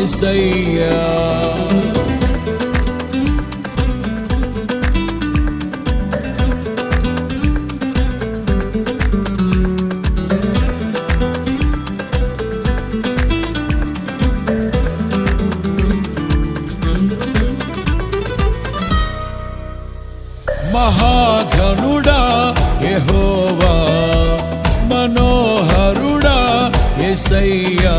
యేసయ్యా. మహాఘనుడా యెహోవా, మనోహరుడా యేసయ్యా.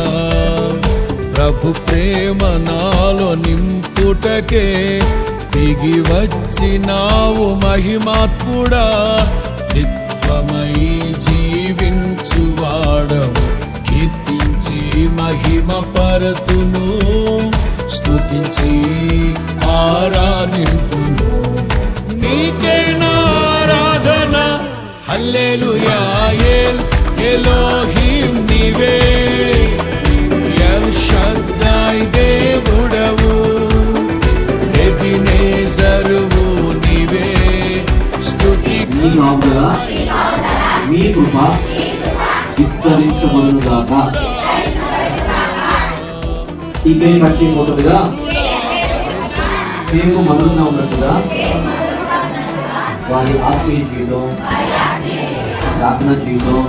ప్రభు ప్రేమ నాలో నింపుటకే దిగి వచ్చినావు మహిమాత్ముడా. త్రిత్వమై జీవించువాడవు, కీర్తించి మహిమ పరతును, స్తుతించి ఆరాధింతును. నీకే ఆరాధన, హల్లెలూయా. ఎలోహిం నీవే, ఎల్ షద్దై దేవుడవు, ఎబినేజరువు నీవే. స్తుతి మీ నామమున మీ కృప విస్తరించబడునుగాక. ఈ పేరు మర్చిపోతుందిగా, పేరు మధురంగా ఉన్నట్టుగా వారి ఆత్మీయ జీవితం, ప్రార్థన జీవితం,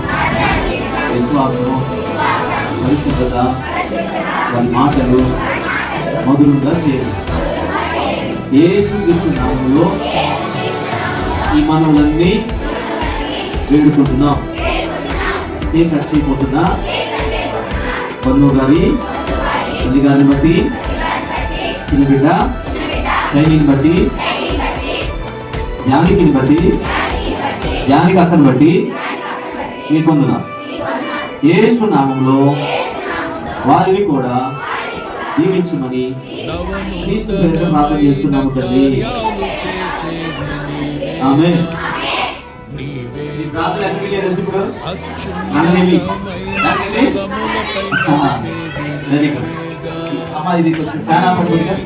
విశ్వాసం, పరిశుద్ధత, వారి మాటలు మధురంగా చేయాలి. యేసుక్రీస్తు నామములో ఈ మనవులన్నీ వేడుకుంటున్నాం. ఏం కట్ చేయబోతున్నా పన్ను గారి తల్లి గారిని బట్టి, చిన్న బిడ్డ శైలిని బట్టి, జానకిని బట్టి, జానకి అక్కని బట్టి మీ పొందునా యేసు నామములో వారిని కూడా దీవించమని క్రీస్తు పేరుతో ప్రార్థన చేస్తున్నాము తండ్రి. ఆమేన్. ఈ ప్రార్థన ఎక్కడికి వెళ్ళేది ఇప్పుడు? అననేవి వెరీ గుడ్ అమ్మా. ఇది కొంచెం ఫ్యాన్ ఆఫ్ అనుకుంటుగా